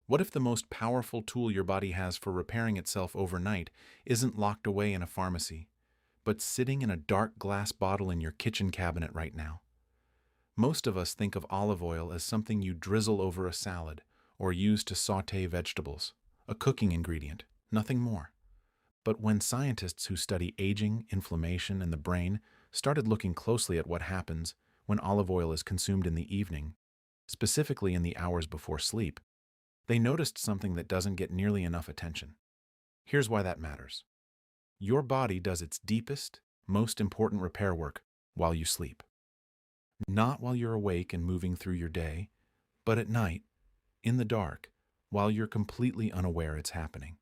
What if the most powerful tool your body has for repairing itself overnight isn't locked away in a pharmacy, but sitting in a dark glass bottle in your kitchen cabinet right now? Most of us think of olive oil as something you drizzle over a salad or use to saute vegetables, a cooking ingredient, nothing more. But when scientists who study aging, inflammation, and the brain started looking closely at what happens when olive oil is consumed in the evening, specifically in the hours before sleep, they noticed something that doesn't get nearly enough attention. Here's why that matters. Your body does its deepest, most important repair work while you sleep. Not while you're awake and moving through your day, but at night, in the dark, while you're completely unaware it's happening.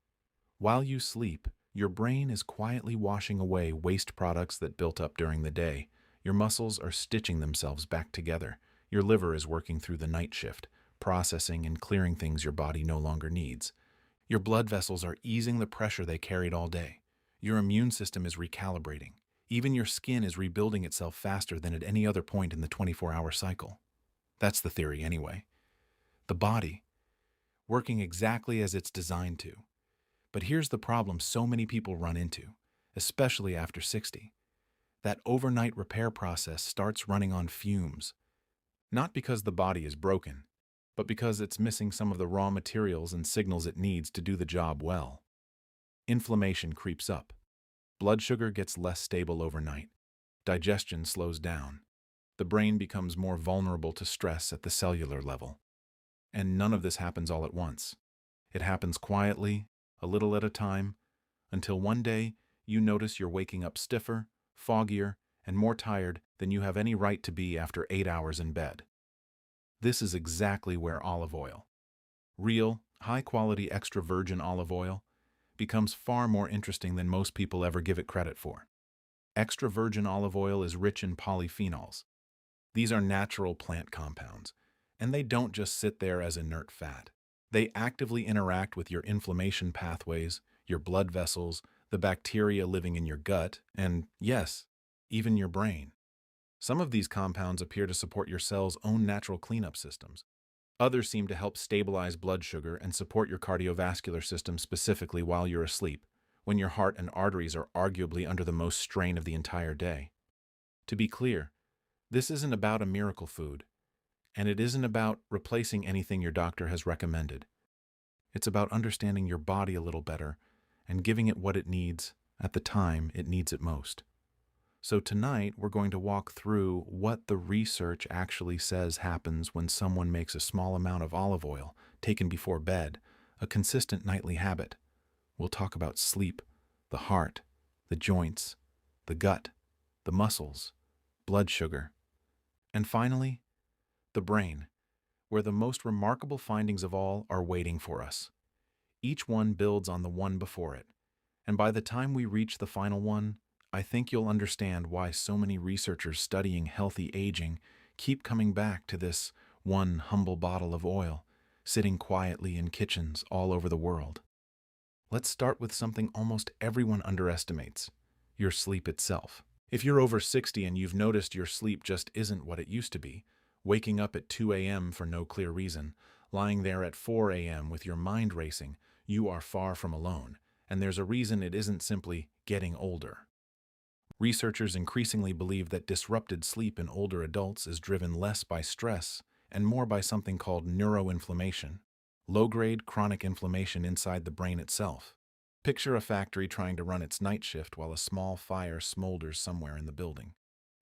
While you sleep, your brain is quietly washing away waste products that built up during the day. Your muscles are stitching themselves back together. Your liver is working through the night shift, processing and clearing things your body no longer needs. Your blood vessels are easing the pressure they carried all day. Your immune system is recalibrating. Even your skin is rebuilding itself faster than at any other point in the 24-hour cycle. That's the theory anyway. The body, working exactly as it's designed to. But here's the problem so many people run into, especially after 60. That overnight repair process starts running on fumes. Not because the body is broken, but because it's missing some of the raw materials and signals it needs to do the job well. Inflammation creeps up. Blood sugar gets less stable overnight. Digestion slows down. The brain becomes more vulnerable to stress at the cellular level. And none of this happens all at once. It happens quietly, a little at a time, until one day you notice you're waking up stiffer, foggier, and more tired than you have any right to be after 8 hours in bed. This is exactly where olive oil, real, high-quality extra virgin olive oil, becomes far more interesting than most people ever give it credit for. Extra virgin olive oil is rich in polyphenols. These are natural plant compounds, and they don't just sit there as inert fat. They actively interact with your inflammation pathways, your blood vessels, the bacteria living in your gut, and, yes, even your brain. Some of these compounds appear to support your cell's own natural cleanup systems. Others seem to help stabilize blood sugar and support your cardiovascular system specifically while you're asleep, when your heart and arteries are arguably under the most strain of the entire day. To be clear, this isn't about a miracle food, and it isn't about replacing anything your doctor has recommended. It's about understanding your body a little better and giving it what it needs at the time it needs it most. So tonight, we're going to walk through what the research actually says happens when someone makes a small amount of olive oil taken before bed a consistent nightly habit. We'll talk about sleep, the heart, the joints, the gut, the muscles, blood sugar, and finally, the brain, where the most remarkable findings of all are waiting for us. Each one builds on the one before it, and by the time we reach the final one, I think you'll understand why so many researchers studying healthy aging keep coming back to this one humble bottle of oil, sitting quietly in kitchens all over the world. Let's start with something almost everyone underestimates: your sleep itself. If you're over 60 and you've noticed your sleep just isn't what it used to be, waking up at 2 a.m. for no clear reason, lying there at 4 a.m. with your mind racing, you are far from alone, and there's a reason it isn't simply getting older. Researchers increasingly believe that disrupted sleep in older adults is driven less by stress and more by something called neuroinflammation, low-grade chronic inflammation inside the brain itself. Picture a factory trying to run its night shift while a small fire smolders somewhere in the building.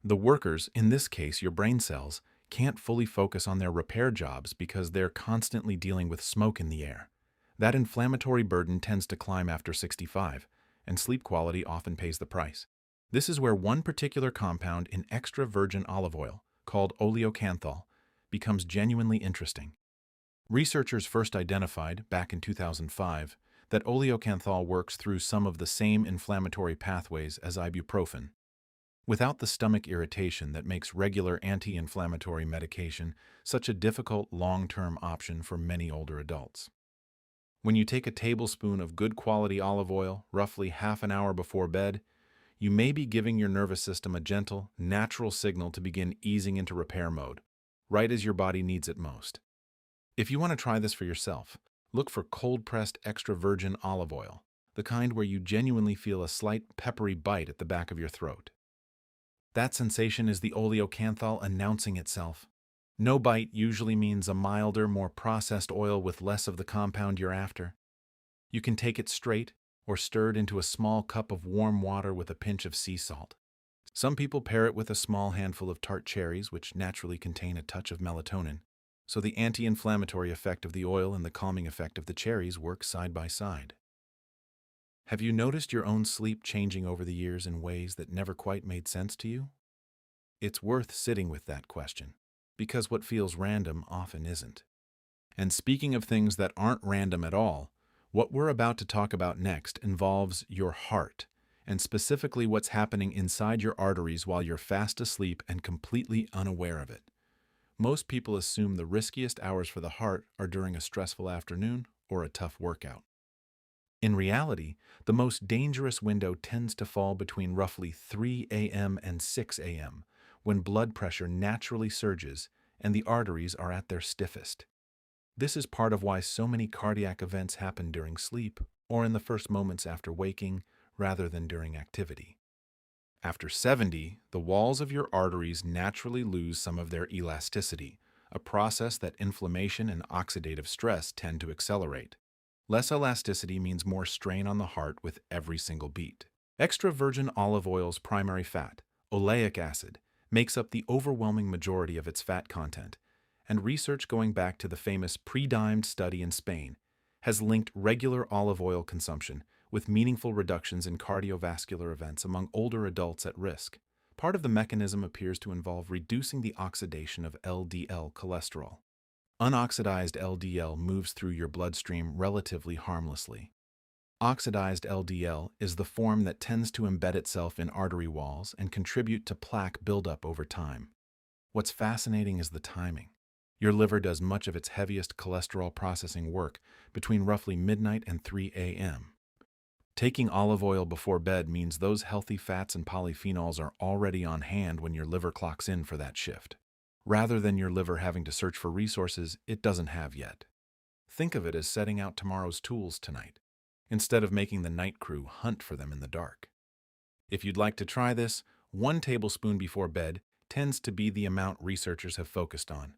The workers, in this case your brain cells, can't fully focus on their repair jobs because they're constantly dealing with smoke in the air. That inflammatory burden tends to climb after 65, and sleep quality often pays the price. This is where one particular compound in extra virgin olive oil, called oleocanthal, becomes genuinely interesting. Researchers first identified, back in 2005, that oleocanthal works through some of the same inflammatory pathways as ibuprofen, without the stomach irritation that makes regular anti-inflammatory medication such a difficult long-term option for many older adults. When you take a tablespoon of good quality olive oil roughly half an hour before bed, you may be giving your nervous system a gentle, natural signal to begin easing into repair mode, right as your body needs it most. If you want to try this for yourself, Look for cold-pressed extra virgin olive oil, the kind where you genuinely feel a slight peppery bite at the back of your throat. That sensation is the oleocanthal announcing itself. No bite usually means a milder, more processed oil with less of the compound you're after. You can take it straight or stirred into a small cup of warm water with a pinch of sea salt. Some people pair it with a small handful of tart cherries, which naturally contain a touch of melatonin, so the anti-inflammatory effect of the oil and the calming effect of the cherries work side by side. Have you noticed your own sleep changing over the years in ways that never quite made sense to you? It's worth sitting with that question, because what feels random often isn't. And speaking of things that aren't random at all, what we're about to talk about next involves your heart, and specifically what's happening inside your arteries while you're fast asleep and completely unaware of it. Most people assume the riskiest hours for the heart are during a stressful afternoon or a tough workout. In reality, the most dangerous window tends to fall between roughly 3 a.m. and 6 a.m., when blood pressure naturally surges and the arteries are at their stiffest. This is part of why so many cardiac events happen during sleep or in the first moments after waking rather than during activity. After 70, the walls of your arteries naturally lose some of their elasticity, a process that inflammation and oxidative stress tend to accelerate. Less elasticity means more strain on the heart with every single beat. Extra virgin olive oil's primary fat, oleic acid, makes up the overwhelming majority of its fat content, and research going back to the famous pre-dimed study in Spain has linked regular olive oil consumption with meaningful reductions in cardiovascular events among older adults at risk. Part of the mechanism appears to involve reducing the oxidation of LDL cholesterol. Unoxidized LDL moves through your bloodstream relatively harmlessly. Oxidized LDL is the form that tends to embed itself in artery walls and contribute to plaque buildup over time. What's fascinating is the timing. Your liver does much of its heaviest cholesterol processing work between roughly midnight and 3 a.m. Taking olive oil before bed means those healthy fats and polyphenols are already on hand when your liver clocks in for that shift, rather than your liver having to search for resources it doesn't have yet. Think of it as setting out tomorrow's tools tonight, instead of making the night crew hunt for them in the dark. If you'd like to try this, 1 tablespoon before bed tends to be the amount researchers have focused on.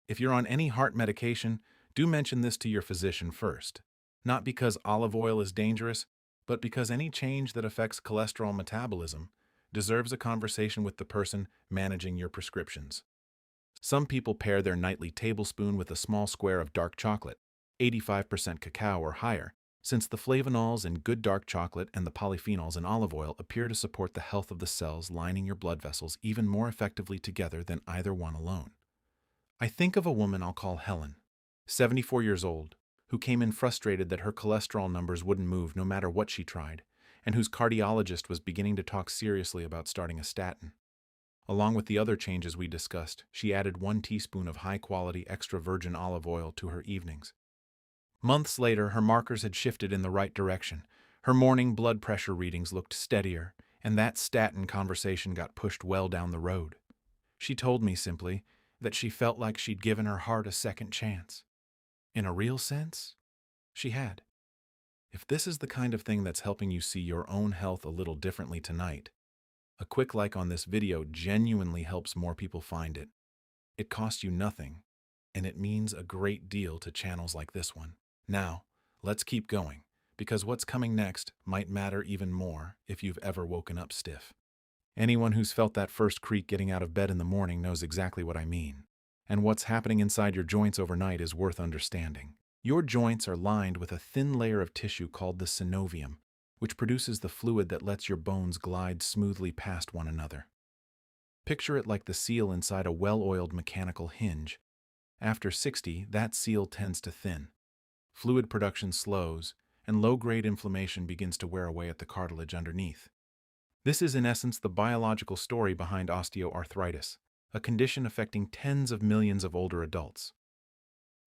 If you're on any heart medication, do mention this to your physician first, not because olive oil is dangerous, but because any change that affects cholesterol metabolism deserves a conversation with the person managing your prescriptions. Some people pair their nightly tablespoon with a small square of dark chocolate, 85% cacao or higher, since the flavonols in good dark chocolate and the polyphenols in olive oil appear to support the health of the cells lining your blood vessels even more effectively together than either one alone. I think of a woman I'll call Helen, 74 years old, who came in frustrated that her cholesterol numbers wouldn't move no matter what she tried, and whose cardiologist was beginning to talk seriously about starting a statin. Along with the other changes we discussed, she added 1 teaspoon of high-quality extra virgin olive oil to her evenings. Months later, her markers had shifted in the right direction. Her morning blood pressure readings looked steadier, and that statin conversation got pushed well down the road. She told me simply that she felt like she'd given her heart a second chance. In a real sense, she had. If this is the kind of thing that's helping you see your own health a little differently tonight, a quick like on this video genuinely helps more people find it. It costs you nothing, and it means a great deal to channels like this one. Now, let's keep going, because what's coming next might matter even more if you've ever woken up stiff. Anyone who's felt that first creak getting out of bed in the morning knows exactly what I mean. And what's happening inside your joints overnight is worth understanding. Your joints are lined with a thin layer of tissue called the synovium, which produces the fluid that lets your bones glide smoothly past one another. Picture it like the seal inside a well-oiled mechanical hinge. After 60, that seal tends to thin. Fluid production slows, and low-grade inflammation begins to wear away at the cartilage underneath. This is in essence the biological story behind osteoarthritis, a condition affecting tens of millions of older adults.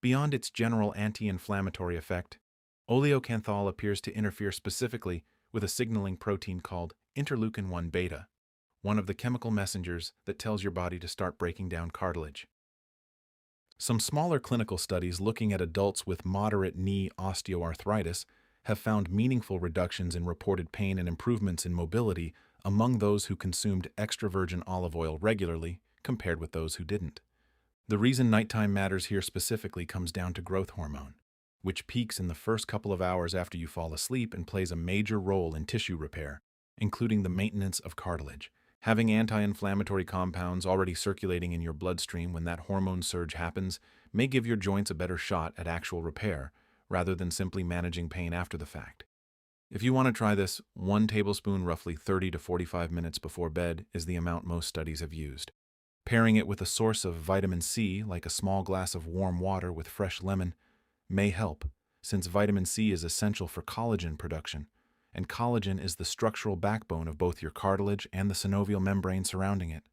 Beyond its general anti-inflammatory effect, oleocanthal appears to interfere specifically with a signaling protein called interleukin-1 beta, one of the chemical messengers that tells your body to start breaking down cartilage. Some smaller clinical studies looking at adults with moderate knee osteoarthritis have found meaningful reductions in reported pain and improvements in mobility among those who consumed extra virgin olive oil regularly compared with those who didn't. The reason nighttime matters here specifically comes down to growth hormone, which peaks in the first couple of hours after you fall asleep and plays a major role in tissue repair, including the maintenance of cartilage. Having anti-inflammatory compounds already circulating in your bloodstream when that hormone surge happens may give your joints a better shot at actual repair, rather than simply managing pain after the fact. If you want to try this, 1 tablespoon roughly 30 to 45 minutes before bed is the amount most studies have used. Pairing it with a source of vitamin C, like a small glass of warm water with fresh lemon, may help, since vitamin C is essential for collagen production, and collagen is the structural backbone of both your cartilage and the synovial membrane surrounding it.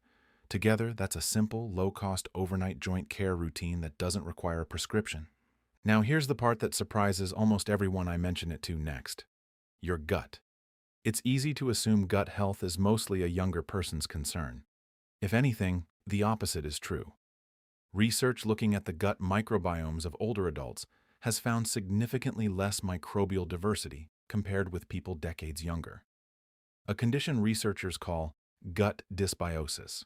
Together, that's a simple, low-cost overnight joint care routine that doesn't require a prescription. Now here's the part that surprises almost everyone I mention it to next: your gut. It's easy to assume gut health is mostly a younger person's concern. If anything, the opposite is true. Research looking at the gut microbiomes of older adults has found significantly less microbial diversity compared with people decades younger, a condition researchers call gut dysbiosis.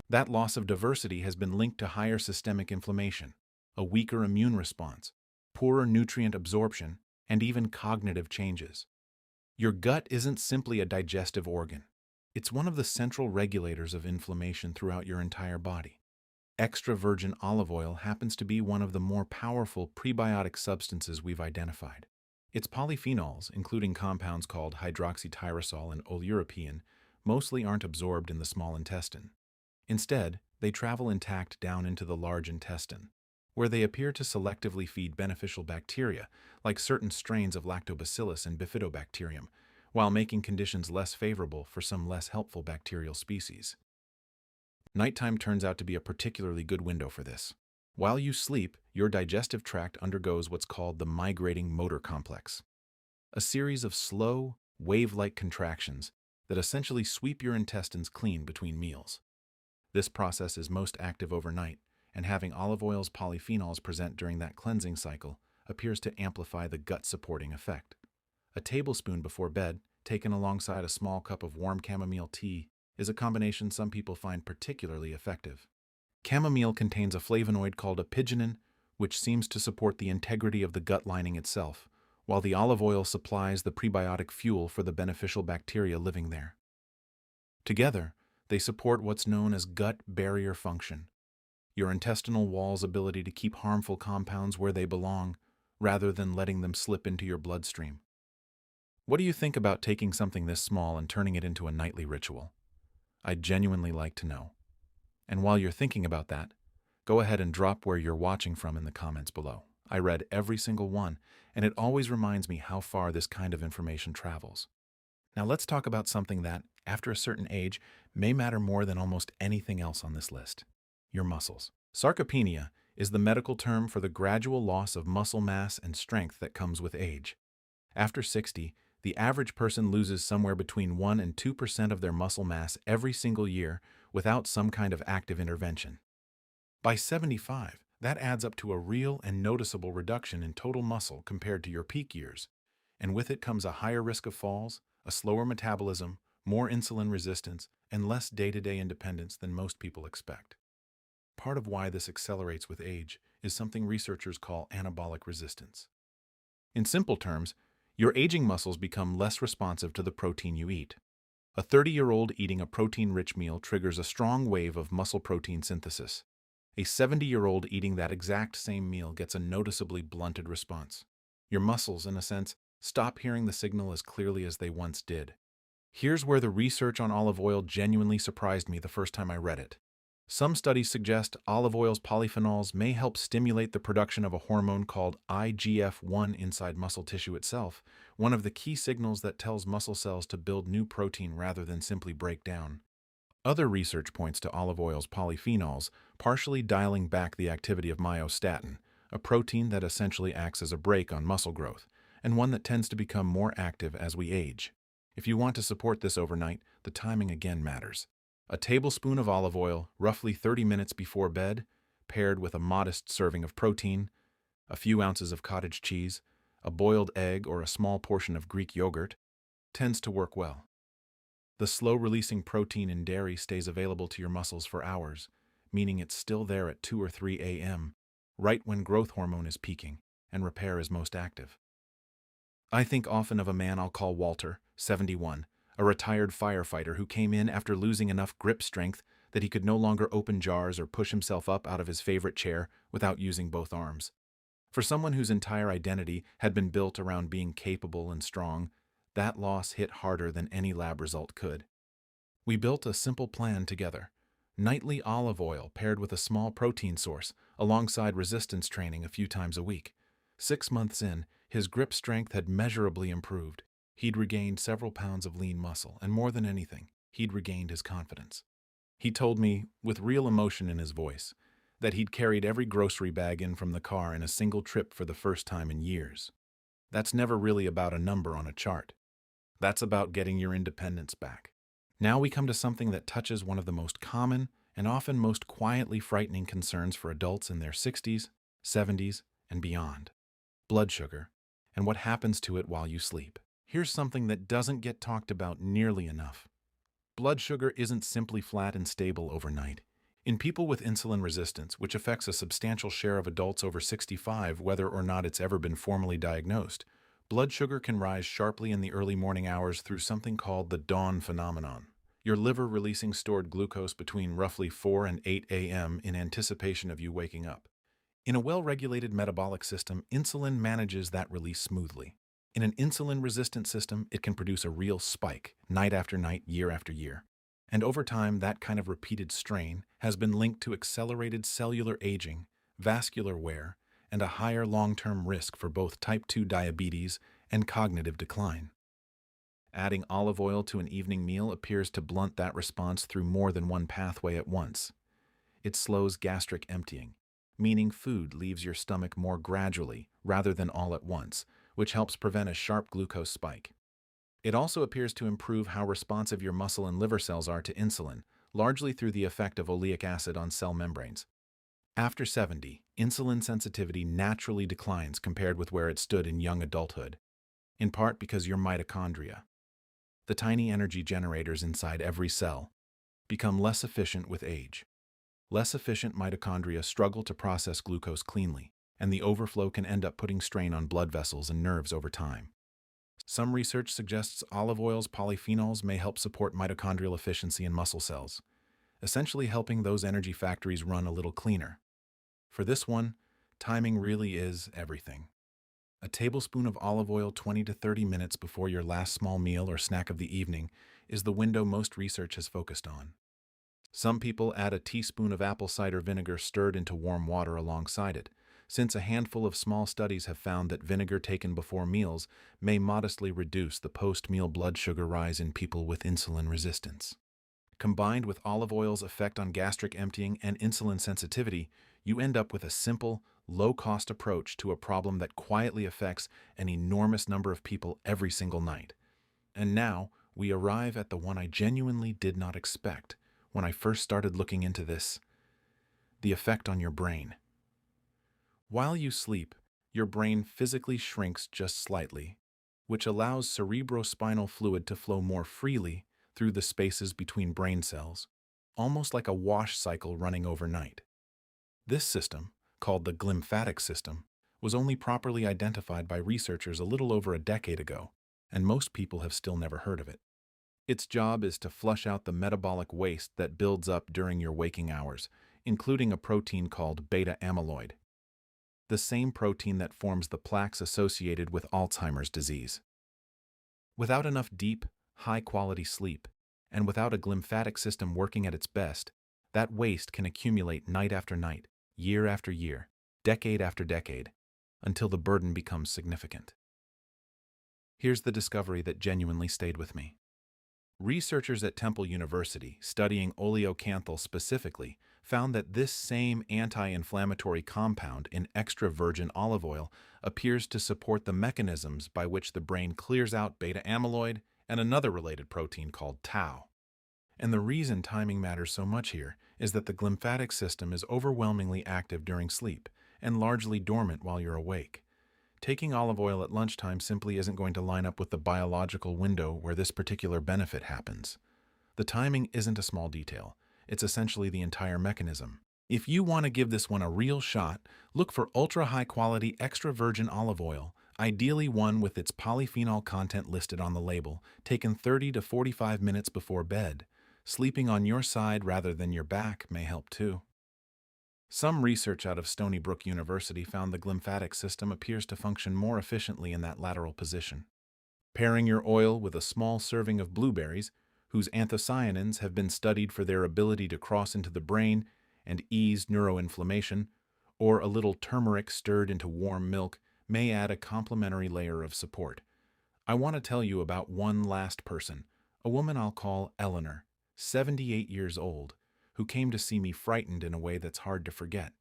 That loss of diversity has been linked to higher systemic inflammation, a weaker immune response, poorer nutrient absorption, and even cognitive changes. Your gut isn't simply a digestive organ. It's one of the central regulators of inflammation throughout your entire body. Extra virgin olive oil happens to be one of the more powerful prebiotic substances we've identified. Its polyphenols, including compounds called hydroxytyrosol and oleuropein, mostly aren't absorbed in the small intestine. Instead, they travel intact down into the large intestine, where they appear to selectively feed beneficial bacteria, like certain strains of lactobacillus and bifidobacterium, while making conditions less favorable for some less helpful bacterial species. Nighttime turns out to be a particularly good window for this. While you sleep, your digestive tract undergoes what's called the migrating motor complex, a series of slow, wave-like contractions that essentially sweep your intestines clean between meals. This process is most active overnight, and having olive oil's polyphenols present during that cleansing cycle appears to amplify the gut-supporting effect. A tablespoon before bed, taken alongside a small cup of warm chamomile tea, is a combination some people find particularly effective. Chamomile contains a flavonoid called apigenin, which seems to support the integrity of the gut lining itself, while the olive oil supplies the prebiotic fuel for the beneficial bacteria living there. Together, they support what's known as gut barrier function, your intestinal wall's ability to keep harmful compounds where they belong, rather than letting them slip into your bloodstream. What do you think about taking something this small and turning it into a nightly ritual? I'd genuinely like to know. And while you're thinking about that, go ahead and drop where you're watching from in the comments below. I read every single one, and it always reminds me how far this kind of information travels. Now let's talk about something that, after a certain age, may matter more than almost anything else on this list: your muscles. Sarcopenia is the medical term for the gradual loss of muscle mass and strength that comes with age. After 60, the average person loses somewhere between 1 and 2% of their muscle mass every single year without some kind of active intervention. By 75, that adds up to a real and noticeable reduction in total muscle compared to your peak years, and with it comes a higher risk of falls, a slower metabolism, more insulin resistance, and less day-to-day independence than most people expect. Part of why this accelerates with age is something researchers call anabolic resistance. In simple terms, your aging muscles become less responsive to the protein you eat. A 30-year-old eating a protein-rich meal triggers a strong wave of muscle protein synthesis. A 70-year-old eating that exact same meal gets a noticeably blunted response. Your muscles, in a sense, stop hearing the signal as clearly as they once did. Here's where the research on olive oil genuinely surprised me the first time I read it. Some studies suggest olive oil's polyphenols may help stimulate the production of a hormone called IGF-1 inside muscle tissue itself, one of the key signals that tells muscle cells to build new protein rather than simply break down. Other research points to olive oil's polyphenols partially dialing back the activity of myostatin, a protein that essentially acts as a brake on muscle growth, and one that tends to become more active as we age. If you want to support this overnight, the timing again matters. A tablespoon of olive oil, roughly 30 minutes before bed, paired with a modest serving of protein, a few ounces of cottage cheese, a boiled egg, or a small portion of Greek yogurt, tends to work well. The slow-releasing protein in dairy stays available to your muscles for hours, meaning it's still there at 2 or 3 a.m., right when growth hormone is peaking and repair is most active. I think often of a man I'll call Walter, 71, a retired firefighter who came in after losing enough grip strength that he could no longer open jars or push himself up out of his favorite chair without using both arms. For someone whose entire identity had been built around being capable and strong, that loss hit harder than any lab result could. We built a simple plan together: nightly olive oil paired with a small protein source, alongside resistance training a few times a week. 6 months in, his grip strength had measurably improved. He'd regained several pounds of lean muscle, and more than anything, he'd regained his confidence. He told me, with real emotion in his voice, that he'd carried every grocery bag in from the car in a single trip for the first time in years. That's never really about a number on a chart. That's about getting your independence back. Now we come to something that touches one of the most common and often most quietly frightening concerns for adults in their 60s, 70s, and beyond: blood sugar, and what happens to it while you sleep. Here's something that doesn't get talked about nearly enough. Blood sugar isn't simply flat and stable overnight. In people with insulin resistance, which affects a substantial share of adults over 65, whether or not it's ever been formally diagnosed, blood sugar can rise sharply in the early morning hours through something called the dawn phenomenon: your liver releasing stored glucose between roughly 4 and 8 a.m. in anticipation of you waking up. In a well-regulated metabolic system, insulin manages that release smoothly. In an insulin-resistant system, it can produce a real spike, night after night, year after year. And over time, that kind of repeated strain has been linked to accelerated cellular aging, vascular wear, and a higher long-term risk for both type 2 diabetes and cognitive decline. Adding olive oil to an evening meal appears to blunt that response through more than one pathway at once. It slows gastric emptying, meaning food leaves your stomach more gradually rather than all at once, which helps prevent a sharp glucose spike. It also appears to improve how responsive your muscle and liver cells are to insulin, largely through the effect of oleic acid on cell membranes. After 70, insulin sensitivity naturally declines compared with where it stood in young adulthood, in part because your mitochondria, the tiny energy generators inside every cell, become less efficient with age. Less efficient mitochondria struggle to process glucose cleanly, and the overflow can end up putting strain on blood vessels and nerves over time. Some research suggests olive oil's polyphenols may help support mitochondrial efficiency in muscle cells, essentially helping those energy factories run a little cleaner. For this one, timing really is everything. A tablespoon of olive oil 20 to 30 minutes before your last small meal or snack of the evening is the window most research has focused on. Some people add a teaspoon of apple cider vinegar stirred into warm water alongside it, since a handful of small studies have found that vinegar taken before meals may modestly reduce the post-meal blood sugar rise in people with insulin resistance. Combined with olive oil's effect on gastric emptying and insulin sensitivity, you end up with a simple, low-cost approach to a problem that quietly affects an enormous number of people every single night. And now, we arrive at the one I genuinely did not expect when I first started looking into this: the effect on your brain. While you sleep, your brain physically shrinks just slightly, which allows cerebrospinal fluid to flow more freely through the spaces between brain cells, almost like a wash cycle running overnight. This system, called the glymphatic system, was only properly identified by researchers a little over a decade ago, and most people have still never heard of it. Its job is to flush out the metabolic waste that builds up during your waking hours, including a protein called beta amyloid, the same protein that forms the plaques associated with Alzheimer's disease. Without enough deep, high-quality sleep, and without a glymphatic system working at its best, that waste can accumulate night after night, year after year, decade after decade, until the burden becomes significant. Here's the discovery that genuinely stayed with me. Researchers at Temple University, studying oleocanthal specifically, found that this same anti-inflammatory compound in extra virgin olive oil appears to support the mechanisms by which the brain clears out beta amyloid and another related protein called tau. And the reason timing matters so much here is that the glymphatic system is overwhelmingly active during sleep and largely dormant while you're awake. Taking olive oil at lunchtime simply isn't going to line up with the biological window where this particular benefit happens. The timing isn't a small detail. It's essentially the entire mechanism. If you want to give this one a real shot, look for ultra-high-quality extra virgin olive oil, ideally one with its polyphenol content listed on the label, taken 30 to 45 minutes before bed. Sleeping on your side rather than your back may help too. Some research out of Stony Brook University found the glymphatic system appears to function more efficiently in that lateral position. Pairing your oil with a small serving of blueberries, whose anthocyanins have been studied for their ability to cross into the brain and ease neuroinflammation, or a little turmeric stirred into warm milk may add a complementary layer of support. I want to tell you about one last person, a woman I'll call Eleanor, 78 years old, who came to see me frightened in a way that's hard to forget.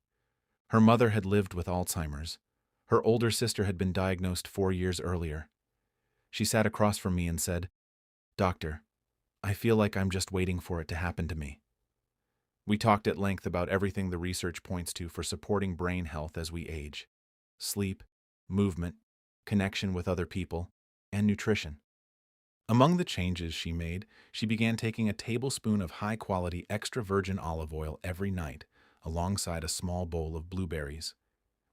Her mother had lived with Alzheimer's. Her older sister had been diagnosed 4 years earlier. She sat across from me and said, "Doctor, I feel like I'm just waiting for it to happen to me." We talked at length about everything the research points to for supporting brain health as we age: sleep, movement, connection with other people, and nutrition. Among the changes she made, she began taking a tablespoon of high-quality extra virgin olive oil every night, alongside a small bowl of blueberries.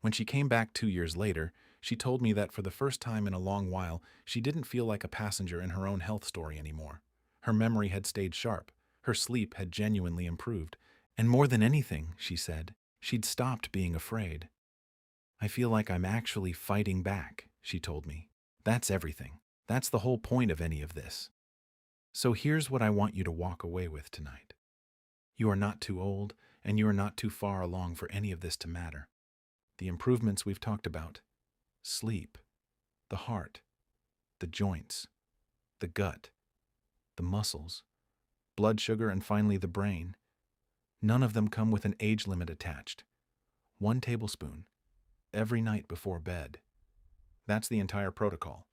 When she came back 2 years later, she told me that for the first time in a long while, she didn't feel like a passenger in her own health story anymore. Her memory had stayed sharp, her sleep had genuinely improved, and more than anything, she said, she'd stopped being afraid. "I feel like I'm actually fighting back," she told me. "That's everything. That's the whole point of any of this." So here's what I want you to walk away with tonight. You are not too old, and you are not too far along for any of this to matter. The improvements we've talked about: sleep, the heart, the joints, the gut, the muscles, blood sugar, and finally the brain. None of them come with an age limit attached. 1 tablespoon, every night before bed. That's the entire protocol.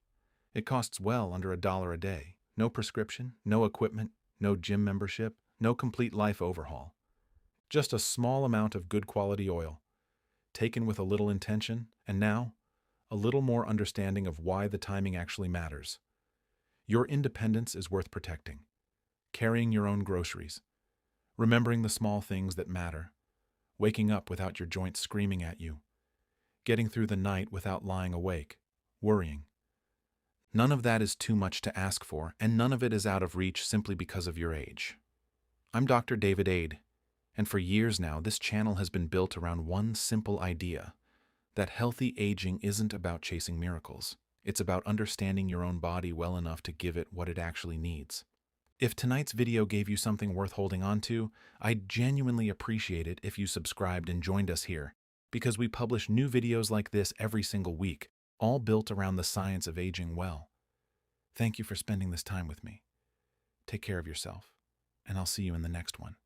It costs well under $1 a day. No prescription, no equipment, no gym membership, no complete life overhaul. Just a small amount of good quality oil, taken with a little intention, and now, a little more understanding of why the timing actually matters. Your independence is worth protecting. Carrying your own groceries. Remembering the small things that matter. Waking up without your joints screaming at you. Getting through the night without lying awake, worrying. None of that is too much to ask for, and none of it is out of reach simply because of your age. I'm Dr. David Ade, and for years now this channel has been built around one simple idea: that healthy aging isn't about chasing miracles. It's about understanding your own body well enough to give it what it actually needs. If tonight's video gave you something worth holding on to, I'd genuinely appreciate it if you subscribed and joined us here, because we publish new videos like this every single week, all built around the science of aging well. Thank you for spending this time with me. Take care of yourself, and I'll see you in the next one.